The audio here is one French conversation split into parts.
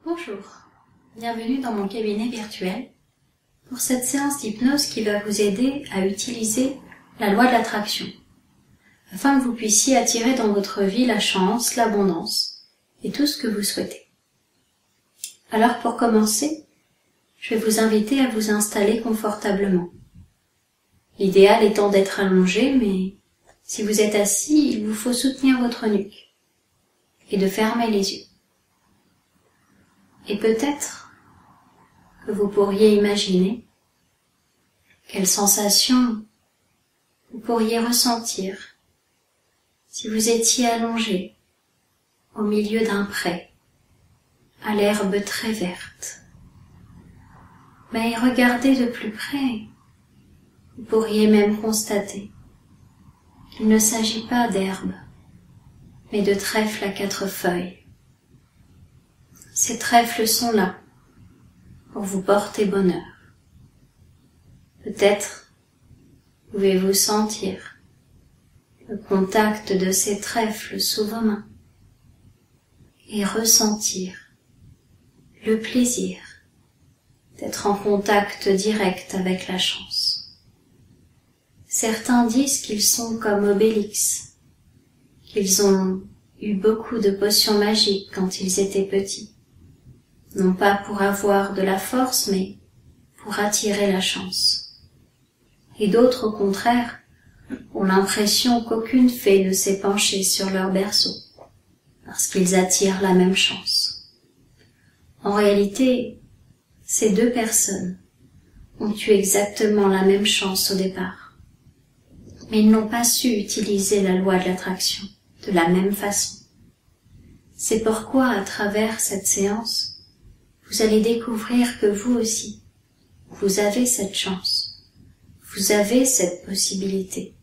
Bonjour, bienvenue dans mon cabinet virtuel pour cette séance d'hypnose qui va vous aider à utiliser la loi de l'attraction afin que vous puissiez attirer dans votre vie la chance, l'abondance et tout ce que vous souhaitez. Alors pour commencer, je vais vous inviter à vous installer confortablement. L'idéal étant d'être allongé, mais si vous êtes assis, il vous faut soutenir votre nuque et de fermer les yeux. Et peut-être que vous pourriez imaginer quelles sensations vous pourriez ressentir si vous étiez allongé au milieu d'un pré, à l'herbe très verte. Mais regardez de plus près, vous pourriez même constater qu'il ne s'agit pas d'herbe, mais de trèfle à 4 feuilles. Ces trèfles sont là pour vous porter bonheur. Peut-être pouvez-vous sentir le contact de ces trèfles sous vos mains et ressentir le plaisir d'être en contact direct avec la chance. Certains disent qu'ils sont comme Obélix, qu'ils ont eu beaucoup de potions magiques quand ils étaient petits. Non pas pour avoir de la force, mais pour attirer la chance. Et d'autres, au contraire, ont l'impression qu'aucune fée ne s'est penchée sur leur berceau, parce qu'ils attirent la même chance. En réalité, ces deux personnes ont eu exactement la même chance au départ, mais ils n'ont pas su utiliser la loi de l'attraction de la même façon. C'est pourquoi, à travers cette séance, vous allez découvrir que vous aussi, vous avez cette chance, vous avez cette possibilité,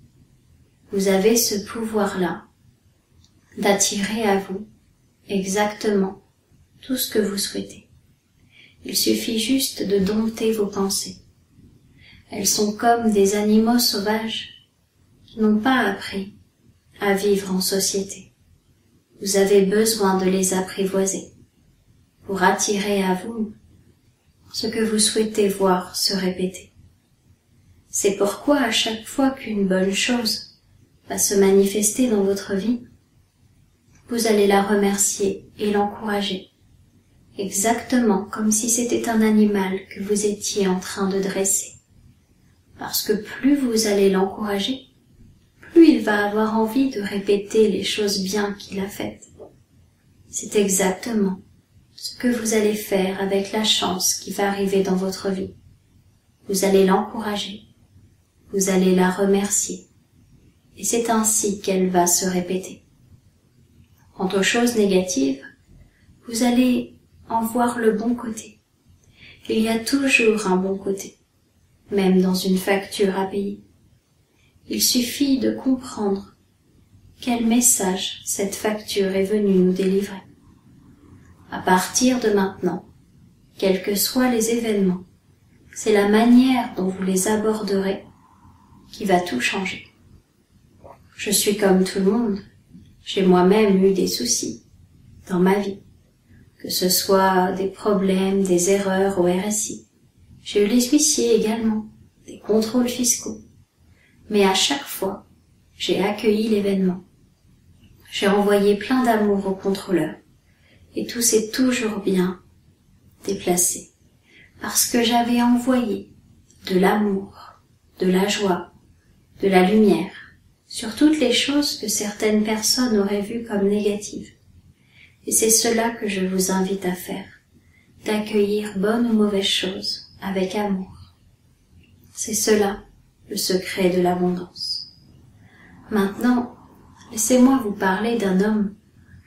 vous avez ce pouvoir-là d'attirer à vous exactement tout ce que vous souhaitez. Il suffit juste de dompter vos pensées. Elles sont comme des animaux sauvages qui n'ont pas appris à vivre en société. Vous avez besoin de les apprivoiser pour attirer à vous ce que vous souhaitez voir se répéter. C'est pourquoi à chaque fois qu'une bonne chose va se manifester dans votre vie, vous allez la remercier et l'encourager, exactement comme si c'était un animal que vous étiez en train de dresser. Parce que plus vous allez l'encourager, plus il va avoir envie de répéter les choses bien qu'il a faites. C'est exactement ce que vous allez faire avec la chance qui va arriver dans votre vie. Vous allez l'encourager, vous allez la remercier, et c'est ainsi qu'elle va se répéter. Quant aux choses négatives, vous allez en voir le bon côté. Il y a toujours un bon côté, même dans une facture à payer. Il suffit de comprendre quel message cette facture est venue nous délivrer. À partir de maintenant, quels que soient les événements, c'est la manière dont vous les aborderez qui va tout changer. Je suis comme tout le monde, j'ai moi-même eu des soucis dans ma vie, que ce soit des problèmes, des erreurs au RSI. J'ai eu les huissiers également, des contrôles fiscaux. Mais à chaque fois, j'ai accueilli l'événement. J'ai envoyé plein d'amour au contrôleur. Et tout s'est toujours bien déplacé, parce que j'avais envoyé de l'amour, de la joie, de la lumière, sur toutes les choses que certaines personnes auraient vues comme négatives. Et c'est cela que je vous invite à faire, d'accueillir bonnes ou mauvaises choses avec amour. C'est cela, le secret de l'abondance. Maintenant, laissez-moi vous parler d'un homme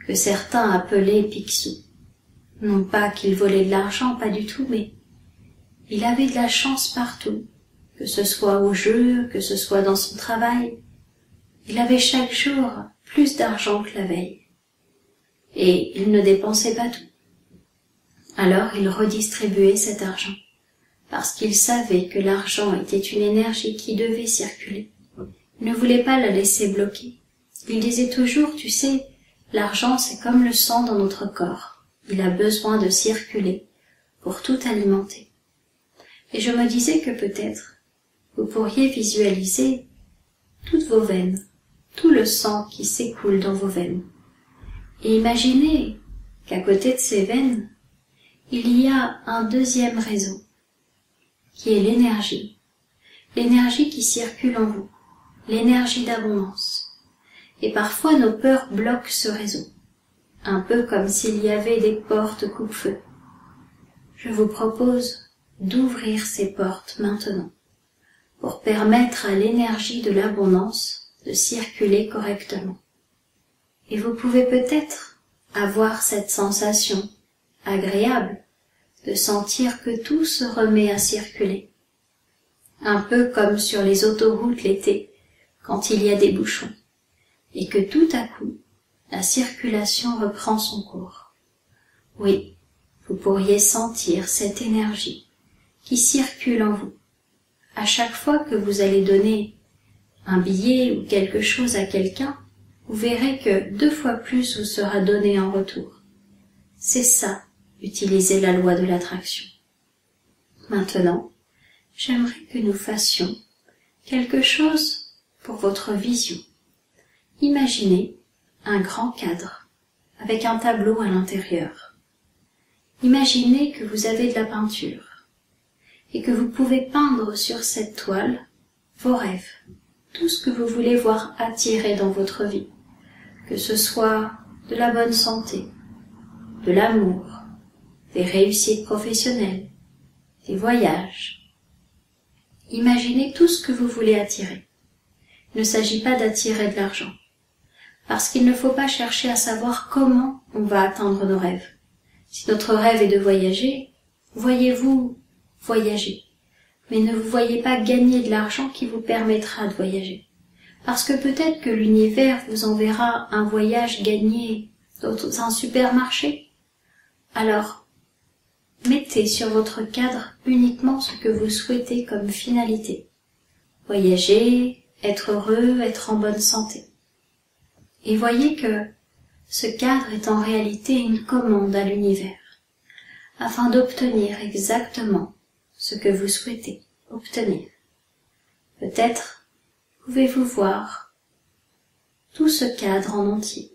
que certains appelaient Picsou. Non pas qu'il volait de l'argent, pas du tout, mais il avait de la chance partout, que ce soit au jeu, que ce soit dans son travail. Il avait chaque jour plus d'argent que la veille. Et il ne dépensait pas tout. Alors il redistribuait cet argent, parce qu'il savait que l'argent était une énergie qui devait circuler. Il ne voulait pas la laisser bloquer. Il disait toujours, tu sais, l'argent c'est comme le sang dans notre corps. il a besoin de circuler pour tout alimenter. Et je me disais que peut-être vous pourriez visualiser toutes vos veines, tout le sang qui s'écoule dans vos veines. Et imaginez qu'à côté de ces veines, il y a un deuxième réseau, qui est l'énergie qui circule en vous, l'énergie d'abondance. Et parfois nos peurs bloquent ce réseau, un peu comme s'il y avait des portes coupe-feu. Je vous propose d'ouvrir ces portes maintenant, pour permettre à l'énergie de l'abondance de circuler correctement. Et vous pouvez peut-être avoir cette sensation agréable de sentir que tout se remet à circuler. Un peu comme sur les autoroutes l'été, quand il y a des bouchons, et que tout à coup, la circulation reprend son cours. Oui, vous pourriez sentir cette énergie qui circule en vous. À chaque fois que vous allez donner un billet ou quelque chose à quelqu'un, vous verrez que 2 fois plus vous sera donné en retour. C'est ça, utiliser la loi de l'attraction. Maintenant, j'aimerais que nous fassions quelque chose pour votre vision. Imaginez un grand cadre avec un tableau à l'intérieur. Imaginez que vous avez de la peinture et que vous pouvez peindre sur cette toile vos rêves, tout ce que vous voulez voir attirer dans votre vie, que ce soit de la bonne santé, de l'amour, des réussites professionnelles, des voyages. Imaginez tout ce que vous voulez attirer. Il ne s'agit pas d'attirer de l'argent, parce qu'il ne faut pas chercher à savoir comment on va atteindre nos rêves. Si notre rêve est de voyager, voyez-vous voyager, mais ne vous voyez pas gagner de l'argent qui vous permettra de voyager. Parce que peut-être que l'univers vous enverra un voyage gagné dans un supermarché. Alors, mettez sur votre cadre uniquement ce que vous souhaitez comme finalité. Voyager, être heureux, être en bonne santé. Et voyez que ce cadre est en réalité une commande à l'univers, afin d'obtenir exactement ce que vous souhaitez obtenir. Peut-être pouvez-vous voir tout ce cadre en entier,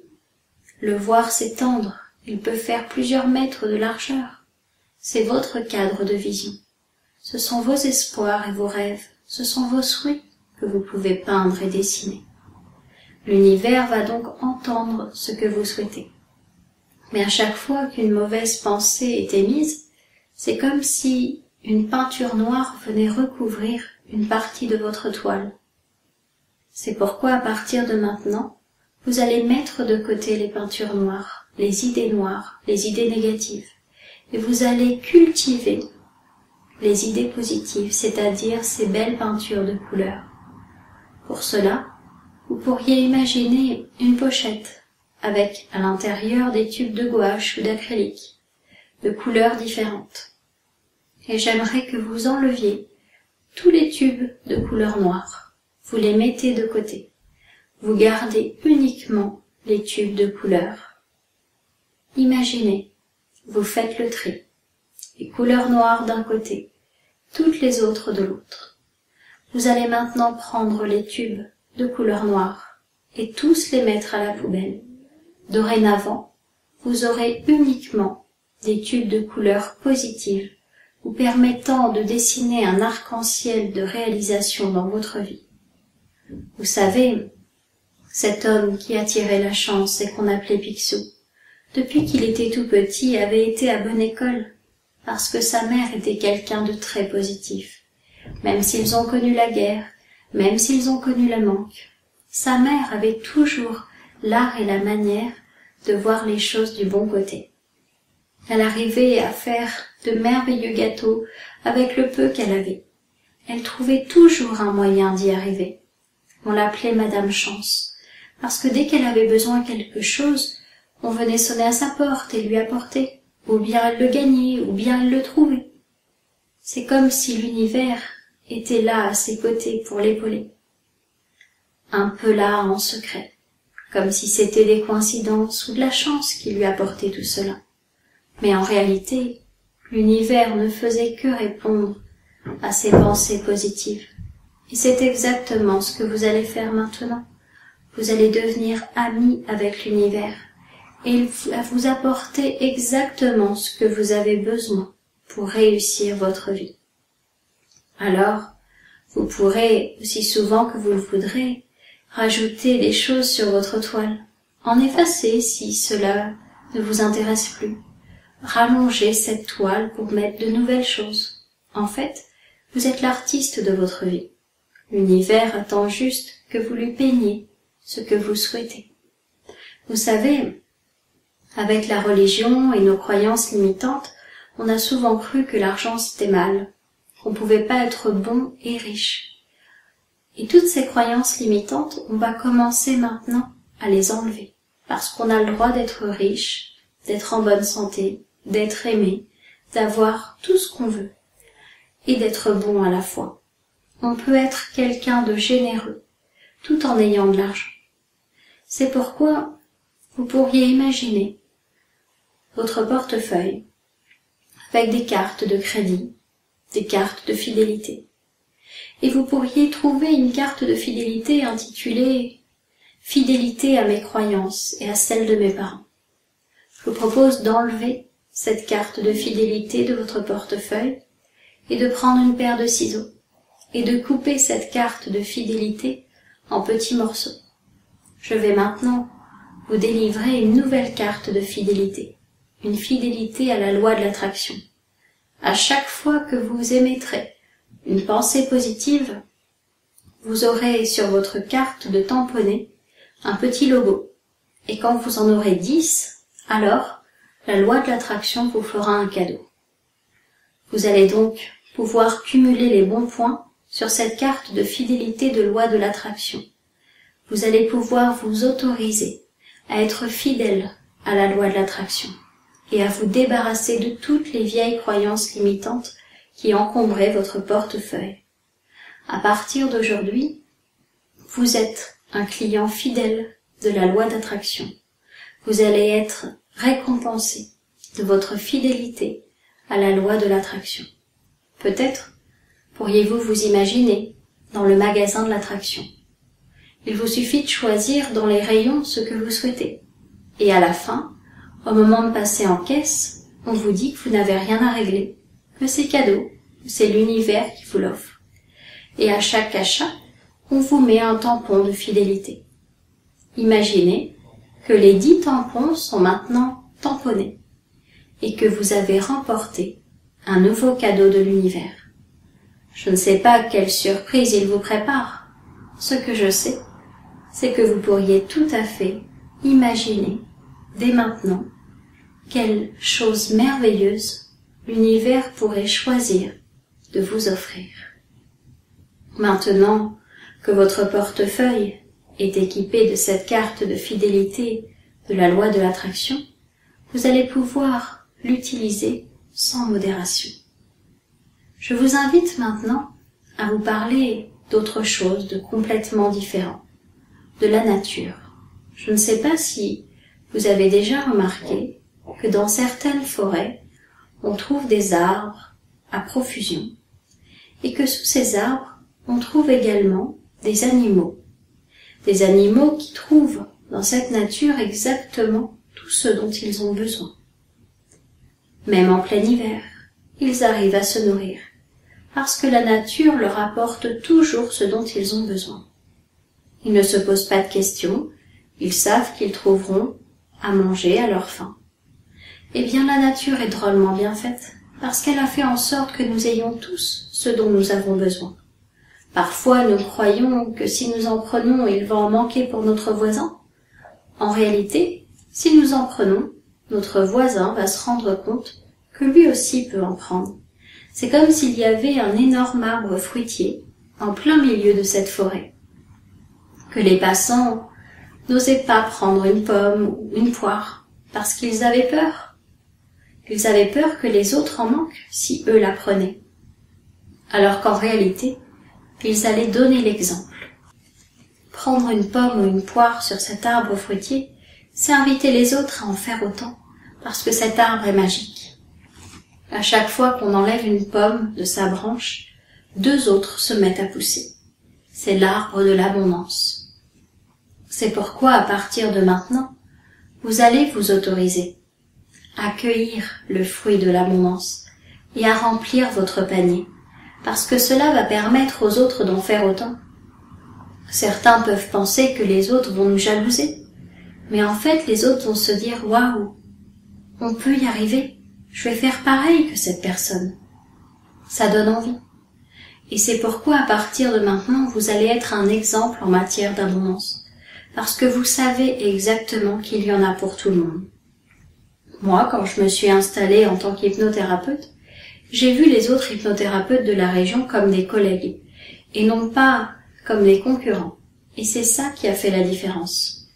le voir s'étendre. Il peut faire plusieurs mètres de largeur. C'est votre cadre de vision. Ce sont vos espoirs et vos rêves, ce sont vos souhaits que vous pouvez peindre et dessiner. L'univers va donc entendre ce que vous souhaitez. Mais à chaque fois qu'une mauvaise pensée est émise, c'est comme si une peinture noire venait recouvrir une partie de votre toile. C'est pourquoi à partir de maintenant, vous allez mettre de côté les peintures noires, les idées noires, les idées négatives, et vous allez cultiver les idées positives, c'est-à-dire ces belles peintures de couleurs. Pour cela, vous pourriez imaginer une pochette avec à l'intérieur des tubes de gouache ou d'acrylique, de couleurs différentes. Et j'aimerais que vous enleviez tous les tubes de couleur noire. Vous les mettez de côté. Vous gardez uniquement les tubes de couleur. Imaginez, vous faites le tri. Les couleurs noires d'un côté, toutes les autres de l'autre. Vous allez maintenant prendre les tubes de couleur noire et tous les mettre à la poubelle. Dorénavant, vous aurez uniquement des tubes de couleur positive vous permettant de dessiner un arc-en-ciel de réalisation dans votre vie. Vous savez, cet homme qui attirait la chance et qu'on appelait Picsou, depuis qu'il était tout petit, avait été à bonne école, parce que sa mère était quelqu'un de très positif. Même s'ils ont connu la guerre, même s'ils ont connu le manque, sa mère avait toujours l'art et la manière de voir les choses du bon côté. Elle arrivait à faire de merveilleux gâteaux avec le peu qu'elle avait. Elle trouvait toujours un moyen d'y arriver. On l'appelait Madame Chance, parce que dès qu'elle avait besoin de quelque chose, on venait sonner à sa porte et lui apporter, ou bien elle le gagnait, ou bien elle le trouvait. C'est comme si l'univers était là à ses côtés pour l'épauler. Un peu là en secret, comme si c'était des coïncidences ou de la chance qui lui apportait tout cela. Mais en réalité, l'univers ne faisait que répondre à ces pensées positives. Et c'est exactement ce que vous allez faire maintenant. Vous allez devenir ami avec l'univers et il va vous apporter exactement ce que vous avez besoin pour réussir votre vie. Alors, vous pourrez, aussi souvent que vous le voudrez, rajouter des choses sur votre toile, en effacer si cela ne vous intéresse plus. Rallonger cette toile pour mettre de nouvelles choses. En fait, vous êtes l'artiste de votre vie. L'univers attend juste que vous lui peigniez ce que vous souhaitez. Vous savez, avec la religion et nos croyances limitantes, on a souvent cru que l'argent c'était mal, qu'on ne pouvait pas être bon et riche. Et toutes ces croyances limitantes, on va commencer maintenant à les enlever, parce qu'on a le droit d'être riche, d'être en bonne santé, d'être aimé, d'avoir tout ce qu'on veut, et d'être bon à la fois. On peut être quelqu'un de généreux, tout en ayant de l'argent. C'est pourquoi vous pourriez imaginer votre portefeuille avec des cartes de crédit, des cartes de fidélité. Et vous pourriez trouver une carte de fidélité intitulée « Fidélité à mes croyances et à celles de mes parents ». Je vous propose d'enlever cette carte de fidélité de votre portefeuille et de prendre une paire de ciseaux et de couper cette carte de fidélité en petits morceaux. Je vais maintenant vous délivrer une nouvelle carte de fidélité, une fidélité à la loi de l'attraction. À chaque fois que vous émettrez une pensée positive, vous aurez sur votre carte de tamponner un petit logo. Et quand vous en aurez 10, alors la loi de l'attraction vous fera un cadeau. Vous allez donc pouvoir cumuler les bons points sur cette carte de fidélité de loi de l'attraction. Vous allez pouvoir vous autoriser à être fidèle à la loi de l'attraction et à vous débarrasser de toutes les vieilles croyances limitantes qui encombraient votre portefeuille. À partir d'aujourd'hui, vous êtes un client fidèle de la loi d'attraction. Vous allez être récompensé de votre fidélité à la loi de l'attraction. Peut-être pourriez-vous vous imaginer dans le magasin de l'attraction. Il vous suffit de choisir dans les rayons ce que vous souhaitez. Et à la fin, au moment de passer en caisse, on vous dit que vous n'avez rien à régler, que c'est cadeau, que c'est l'univers qui vous l'offre. Et à chaque achat, on vous met un tampon de fidélité. Imaginez que les 10 tampons sont maintenant tamponnés et que vous avez remporté un nouveau cadeau de l'univers. Je ne sais pas quelle surprise il vous prépare. Ce que je sais, c'est que vous pourriez tout à fait imaginer, dès maintenant, quelle chose merveilleuse l'univers pourrait choisir de vous offrir. Maintenant que votre portefeuille est équipé de cette carte de fidélité de la loi de l'attraction, vous allez pouvoir l'utiliser sans modération. Je vous invite maintenant à vous parler d'autre chose de complètement différent, de la nature. Je ne sais pas si vous avez déjà remarqué que dans certaines forêts, on trouve des arbres à profusion et que sous ces arbres, on trouve également des animaux qui trouvent dans cette nature exactement tout ce dont ils ont besoin. Même en plein hiver, ils arrivent à se nourrir, parce que la nature leur apporte toujours ce dont ils ont besoin. Ils ne se posent pas de questions, ils savent qu'ils trouveront à manger à leur faim. Eh bien, la nature est drôlement bien faite, parce qu'elle a fait en sorte que nous ayons tous ce dont nous avons besoin. Parfois, nous croyons que si nous en prenons, il va en manquer pour notre voisin. En réalité, si nous en prenons, notre voisin va se rendre compte que lui aussi peut en prendre. C'est comme s'il y avait un énorme arbre fruitier en plein milieu de cette forêt, que les passants n'osaient pas prendre une pomme ou une poire, parce qu'ils avaient peur. Ils avaient peur que les autres en manquent si eux la prenaient. Alors qu'en réalité, ils allaient donner l'exemple. Prendre une pomme ou une poire sur cet arbre fruitier, c'est inviter les autres à en faire autant, parce que cet arbre est magique. À chaque fois qu'on enlève une pomme de sa branche, 2 autres se mettent à pousser. C'est l'arbre de l'abondance. C'est pourquoi, à partir de maintenant, vous allez vous autoriser à cueillir le fruit de l'abondance et à remplir votre panier, parce que cela va permettre aux autres d'en faire autant. Certains peuvent penser que les autres vont nous jalouser, mais en fait les autres vont se dire « Waouh, on peut y arriver, je vais faire pareil que cette personne. » Ça donne envie. Et c'est pourquoi à partir de maintenant, vous allez être un exemple en matière d'abondance, parce que vous savez exactement qu'il y en a pour tout le monde. Moi, quand je me suis installée en tant qu'hypnothérapeute, j'ai vu les autres hypnothérapeutes de la région comme des collègues, et non pas comme des concurrents. Et c'est ça qui a fait la différence.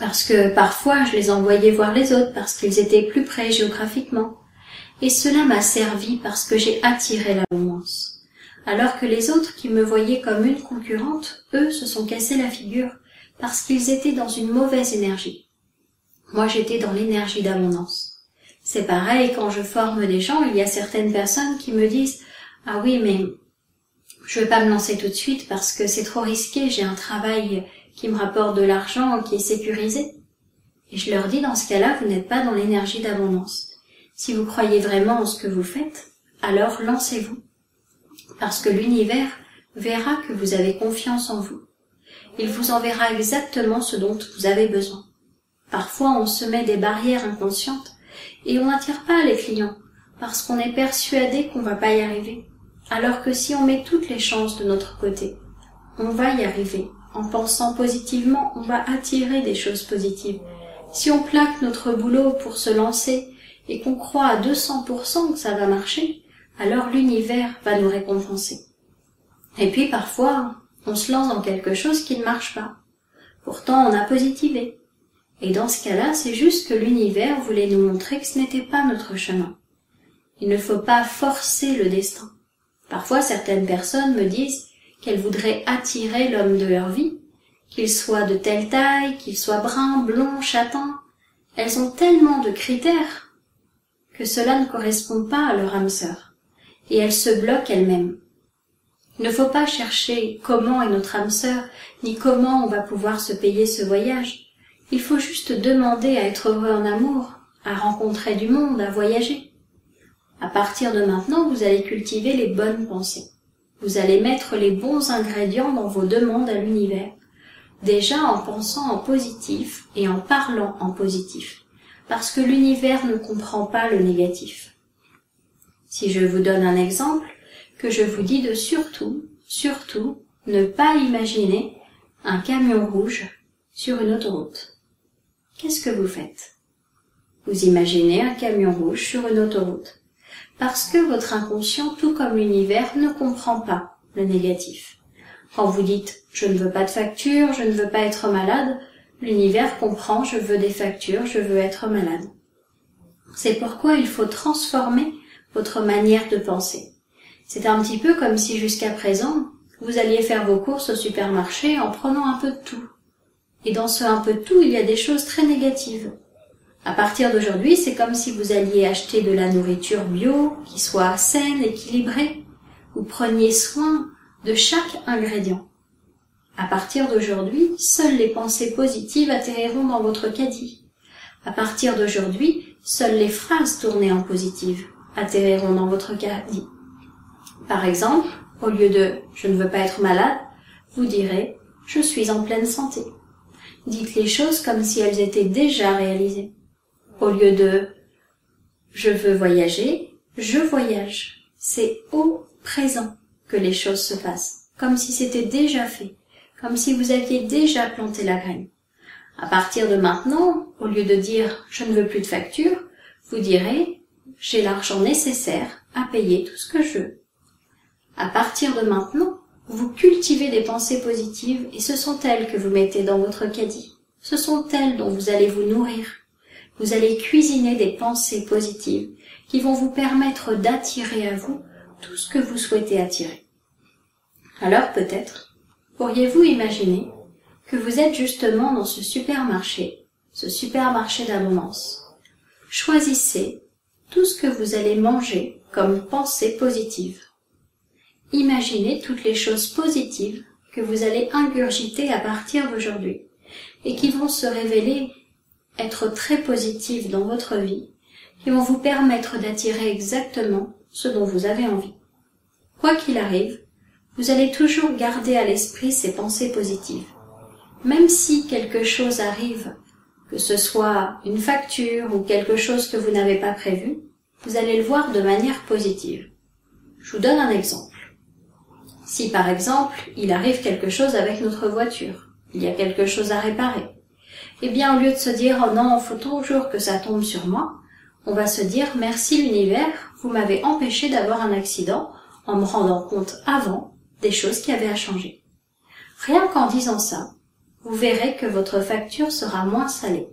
Parce que parfois, je les envoyais voir les autres parce qu'ils étaient plus près géographiquement. Et cela m'a servi parce que j'ai attiré l'abondance. Alors que les autres qui me voyaient comme une concurrente, eux se sont cassés la figure parce qu'ils étaient dans une mauvaise énergie. Moi, j'étais dans l'énergie d'abondance. C'est pareil, quand je forme des gens, il y a certaines personnes qui me disent « Ah oui, mais je vais pas me lancer tout de suite parce que c'est trop risqué, j'ai un travail qui me rapporte de l'argent, qui est sécurisé. » Et je leur dis, dans ce cas-là, vous n'êtes pas dans l'énergie d'abondance. Si vous croyez vraiment en ce que vous faites, alors lancez-vous. Parce que l'univers verra que vous avez confiance en vous. Il vous enverra exactement ce dont vous avez besoin. Parfois, on se met des barrières inconscientes et on n'attire pas les clients parce qu'on est persuadé qu'on va pas y arriver. Alors que si on met toutes les chances de notre côté, on va y arriver. En pensant positivement, on va attirer des choses positives. Si on plaque notre boulot pour se lancer et qu'on croit à 200% que ça va marcher, alors l'univers va nous récompenser. Et puis parfois, on se lance dans quelque chose qui ne marche pas. Pourtant, on a positivé. Et dans ce cas-là, c'est juste que l'univers voulait nous montrer que ce n'était pas notre chemin. Il ne faut pas forcer le destin. Parfois, certaines personnes me disent qu'elles voudraient attirer l'homme de leur vie, qu'il soit de telle taille, qu'il soit brun, blond, châtain. Elles ont tellement de critères que cela ne correspond pas à leur âme sœur. Et elles se bloquent elles-mêmes. Il ne faut pas chercher comment est notre âme sœur, ni comment on va pouvoir se payer ce voyage. Il faut juste demander à être heureux en amour, à rencontrer du monde, à voyager. À partir de maintenant, vous allez cultiver les bonnes pensées. Vous allez mettre les bons ingrédients dans vos demandes à l'univers. Déjà en pensant en positif et en parlant en positif. Parce que l'univers ne comprend pas le négatif. Si je vous donne un exemple, que je vous dis de surtout ne pas imaginer un camion rouge sur une autoroute. Qu'est-ce que vous faites? Vous imaginez un camion rouge sur une autoroute. Parce que votre inconscient, tout comme l'univers, ne comprend pas le négatif. Quand vous dites « je ne veux pas de facture, je ne veux pas être malade », l'univers comprend « je veux des factures, je veux être malade ». C'est pourquoi il faut transformer votre manière de penser. C'est un petit peu comme si jusqu'à présent, vous alliez faire vos courses au supermarché en prenant un peu de tout. Et dans ce un peu de tout, il y a des choses très négatives. À partir d'aujourd'hui, c'est comme si vous alliez acheter de la nourriture bio, qui soit saine, équilibrée. Vous preniez soin de chaque ingrédient. À partir d'aujourd'hui, seules les pensées positives atterriront dans votre caddie. À partir d'aujourd'hui, seules les phrases tournées en positive atterriront dans votre caddie. Par exemple, au lieu de « je ne veux pas être malade », vous direz « je suis en pleine santé ». Dites les choses comme si elles étaient déjà réalisées. Au lieu de « je veux voyager », je voyage. C'est au présent que les choses se passent, comme si c'était déjà fait, comme si vous aviez déjà planté la graine. À partir de maintenant, au lieu de dire « je ne veux plus de facture », vous direz « j'ai l'argent nécessaire à payer tout ce que je veux ». À partir de maintenant, vous cultivez des pensées positives et ce sont elles que vous mettez dans votre caddie. Ce sont elles dont vous allez vous nourrir. Vous allez cuisiner des pensées positives qui vont vous permettre d'attirer à vous tout ce que vous souhaitez attirer. Alors peut-être, pourriez-vous imaginer que vous êtes justement dans ce supermarché d'abondance. choisissez tout ce que vous allez manger comme pensée positive. Imaginez toutes les choses positives que vous allez ingurgiter à partir d'aujourd'hui et qui vont se révéler être très positives dans votre vie, qui vont vous permettre d'attirer exactement ce dont vous avez envie. Quoi qu'il arrive, vous allez toujours garder à l'esprit ces pensées positives. Même si quelque chose arrive, que ce soit une facture ou quelque chose que vous n'avez pas prévu, vous allez le voir de manière positive. Je vous donne un exemple. Si par exemple, il arrive quelque chose avec notre voiture, il y a quelque chose à réparer, eh bien au lieu de se dire « Oh non, il faut toujours que ça tombe sur moi », on va se dire « Merci l'univers, vous m'avez empêché d'avoir un accident en me rendant compte avant des choses qui avaient à changer. » Rien qu'en disant ça, vous verrez que votre facture sera moins salée,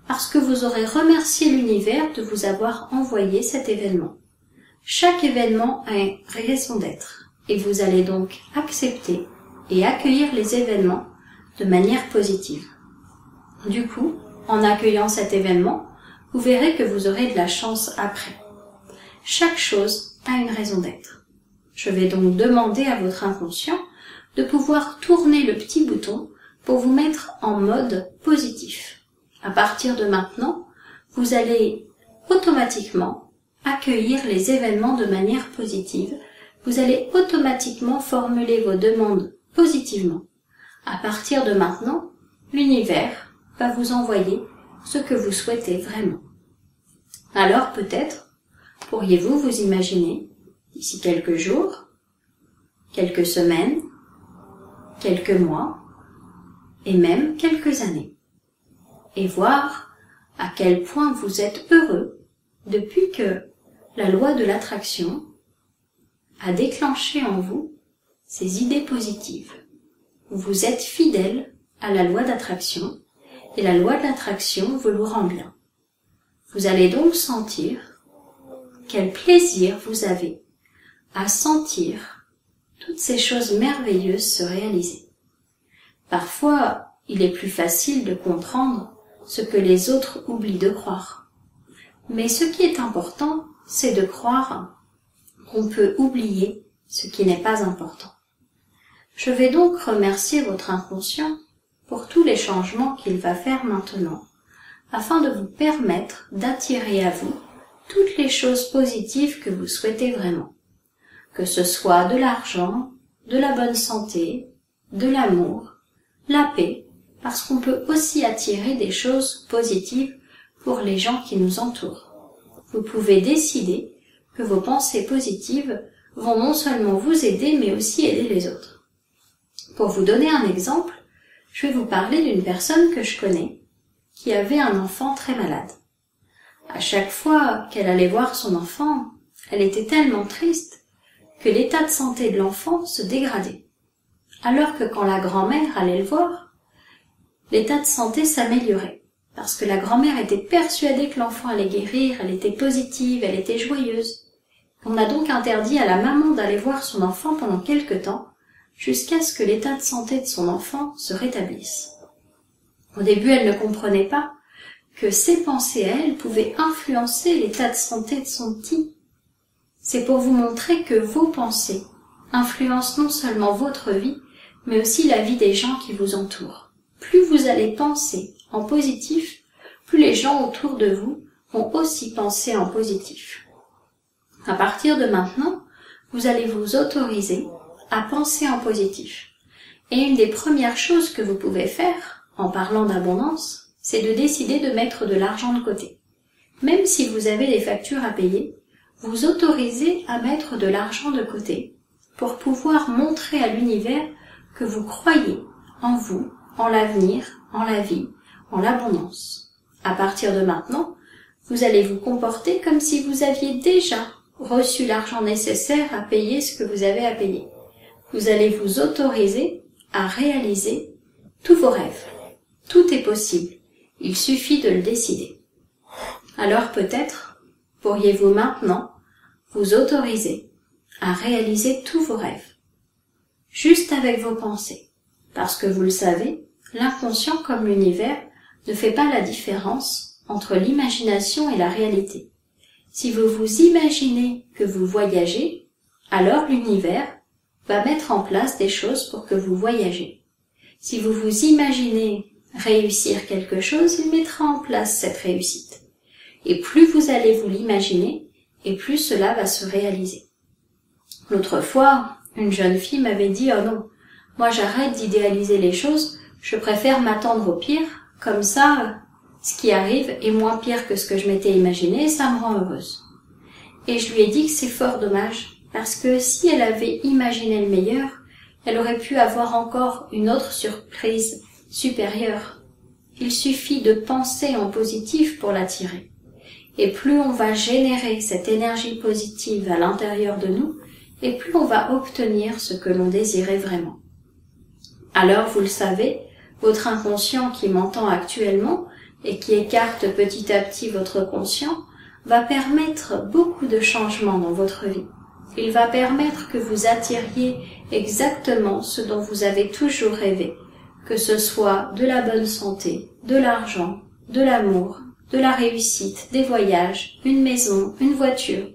parce que vous aurez remercié l'univers de vous avoir envoyé cet événement. Chaque événement a une raison d'être, et vous allez donc accepter et accueillir les événements de manière positive. Du coup, en accueillant cet événement, vous verrez que vous aurez de la chance après. Chaque chose a une raison d'être. Je vais donc demander à votre inconscient de pouvoir tourner le petit bouton pour vous mettre en mode positif. À partir de maintenant, vous allez automatiquement accueillir les événements de manière positive. Vous allez automatiquement formuler vos demandes positivement. À partir de maintenant, l'univers va vous envoyer ce que vous souhaitez vraiment. Alors peut-être, pourriez-vous vous imaginer, d'ici quelques jours, quelques semaines, quelques mois, et même quelques années, et voir à quel point vous êtes heureux depuis que la loi de l'attraction a déclenché en vous ces idées positives. Vous êtes fidèle à la loi d'attraction, et la loi de l'attraction vous le rend bien. Vous allez donc sentir quel plaisir vous avez à sentir toutes ces choses merveilleuses se réaliser. Parfois, il est plus facile de comprendre ce que les autres oublient de croire. Mais ce qui est important, c'est de croire qu'on peut oublier ce qui n'est pas important. Je vais donc remercier votre inconscient pour tous les changements qu'il va faire maintenant, afin de vous permettre d'attirer à vous toutes les choses positives que vous souhaitez vraiment. Que ce soit de l'argent, de la bonne santé, de l'amour, la paix, parce qu'on peut aussi attirer des choses positives pour les gens qui nous entourent. Vous pouvez décider que vos pensées positives vont non seulement vous aider, mais aussi aider les autres. Pour vous donner un exemple, je vais vous parler d'une personne que je connais, qui avait un enfant très malade. À chaque fois qu'elle allait voir son enfant, elle était tellement triste que l'état de santé de l'enfant se dégradait. Alors que quand la grand-mère allait le voir, l'état de santé s'améliorait, parce que la grand-mère était persuadée que l'enfant allait guérir, elle était positive, elle était joyeuse. On a donc interdit à la maman d'aller voir son enfant pendant quelque temps, jusqu'à ce que l'état de santé de son enfant se rétablisse. Au début, elle ne comprenait pas que ses pensées à elle pouvaient influencer l'état de santé de son petit. C'est pour vous montrer que vos pensées influencent non seulement votre vie, mais aussi la vie des gens qui vous entourent. Plus vous allez penser en positif, plus les gens autour de vous vont aussi penser en positif. À partir de maintenant, vous allez vous autoriser à penser en positif. Et une des premières choses que vous pouvez faire, en parlant d'abondance, c'est de décider de mettre de l'argent de côté. Même si vous avez des factures à payer, vous autorisez à mettre de l'argent de côté pour pouvoir montrer à l'univers que vous croyez en vous, en l'avenir, en la vie, en l'abondance. À partir de maintenant, vous allez vous comporter comme si vous aviez déjà reçu l'argent nécessaire à payer ce que vous avez à payer. Vous allez vous autoriser à réaliser tous vos rêves. Tout est possible. Il suffit de le décider. Alors peut-être pourriez-vous maintenant vous autoriser à réaliser tous vos rêves, juste avec vos pensées, parce que vous le savez, l'inconscient comme l'univers ne fait pas la différence entre l'imagination et la réalité. Si vous vous imaginez que vous voyagez, alors l'univers va mettre en place des choses pour que vous voyagez. Si vous vous imaginez réussir quelque chose, il mettra en place cette réussite. Et plus vous allez vous l'imaginer, et plus cela va se réaliser. L'autre fois, une jeune fille m'avait dit « Oh non, moi j'arrête d'idéaliser les choses, je préfère m'attendre au pire, comme ça, ce qui arrive est moins pire que ce que je m'étais imaginé, et ça me rend heureuse. » Et je lui ai dit que c'est fort dommage, parce que si elle avait imaginé le meilleur, elle aurait pu avoir encore une autre surprise supérieure. Il suffit de penser en positif pour l'attirer. Et plus on va générer cette énergie positive à l'intérieur de nous, et plus on va obtenir ce que l'on désirait vraiment. Alors, vous le savez, votre inconscient qui m'entend actuellement et qui écarte petit à petit votre conscient va permettre beaucoup de changements dans votre vie. Il va permettre que vous attiriez exactement ce dont vous avez toujours rêvé, que ce soit de la bonne santé, de l'argent, de l'amour, de la réussite, des voyages, une maison, une voiture,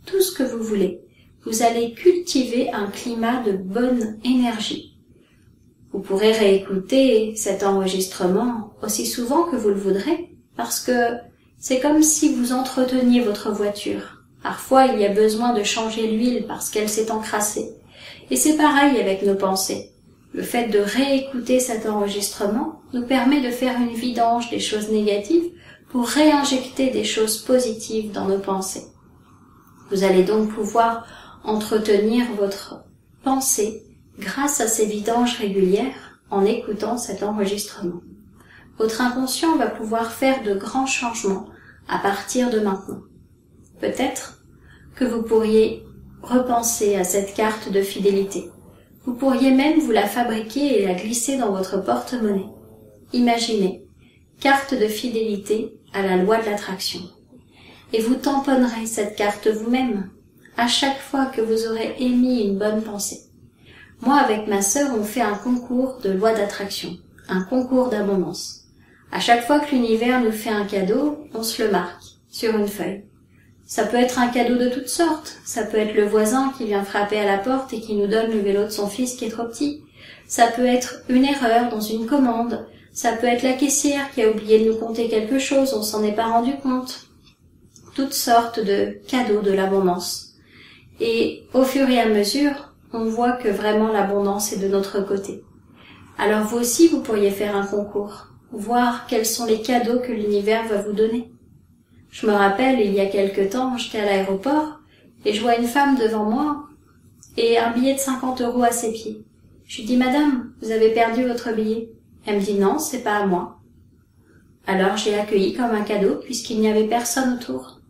tout ce que vous voulez. Vous allez cultiver un climat de bonne énergie. Vous pourrez réécouter cet enregistrement aussi souvent que vous le voudrez, parce que c'est comme si vous entreteniez votre voiture. Parfois, il y a besoin de changer l'huile parce qu'elle s'est encrassée. Et c'est pareil avec nos pensées. Le fait de réécouter cet enregistrement nous permet de faire une vidange des choses négatives pour réinjecter des choses positives dans nos pensées. Vous allez donc pouvoir entretenir votre pensée grâce à ces vidanges régulières en écoutant cet enregistrement. Votre inconscient va pouvoir faire de grands changements à partir de maintenant. Peut-être que vous pourriez repenser à cette carte de fidélité. Vous pourriez même vous la fabriquer et la glisser dans votre porte-monnaie. Imaginez, carte de fidélité à la loi de l'attraction. Et vous tamponnerez cette carte vous-même à chaque fois que vous aurez émis une bonne pensée. Moi, avec ma sœur, on fait un concours de loi d'attraction, un concours d'abondance. À chaque fois que l'univers nous fait un cadeau, on se le marque sur une feuille. Ça peut être un cadeau de toutes sortes. Ça peut être le voisin qui vient frapper à la porte et qui nous donne le vélo de son fils qui est trop petit. Ça peut être une erreur dans une commande. Ça peut être la caissière qui a oublié de nous compter quelque chose, on s'en est pas rendu compte. Toutes sortes de cadeaux de l'abondance. Et au fur et à mesure, on voit que vraiment l'abondance est de notre côté. Alors vous aussi, vous pourriez faire un concours, voir quels sont les cadeaux que l'univers va vous donner. Je me rappelle, il y a quelque temps, j'étais à l'aéroport et je vois une femme devant moi et un billet de 50 € à ses pieds. Je lui dis « Madame, vous avez perdu votre billet ?» Elle me dit « Non, c'est pas à moi. » Alors j'ai accueilli comme un cadeau puisqu'il n'y avait personne autour.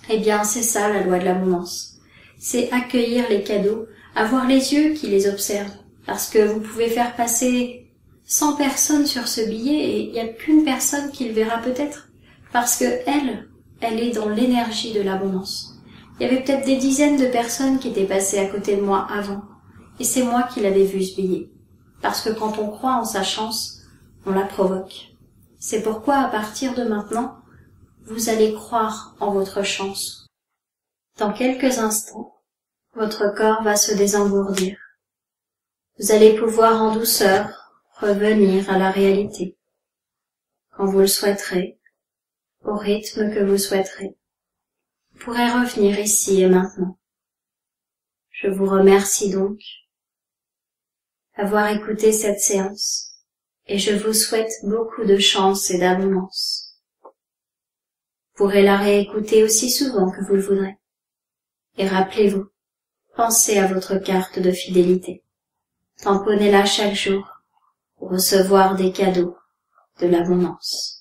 Eh bien, c'est ça la loi de l'abondance. C'est accueillir les cadeaux, avoir les yeux qui les observent. Parce que vous pouvez faire passer 100 personnes sur ce billet et il n'y a qu'une personne qui le verra peut-être. Parce que elle est dans l'énergie de l'abondance. Il y avait peut-être des dizaines de personnes qui étaient passées à côté de moi avant. Et c'est moi qui l'avais vu ce billet. Parce que quand on croit en sa chance, on la provoque. C'est pourquoi à partir de maintenant, vous allez croire en votre chance. Dans quelques instants, votre corps va se désengourdir. Vous allez pouvoir en douceur revenir à la réalité. Quand vous le souhaiterez, au rythme que vous souhaiterez, vous pourrez revenir ici et maintenant. Je vous remercie donc d'avoir écouté cette séance et je vous souhaite beaucoup de chance et d'abondance. Vous pourrez la réécouter aussi souvent que vous le voudrez. Et rappelez-vous, pensez à votre carte de fidélité. Tamponnez-la chaque jour pour recevoir des cadeaux de l'abondance.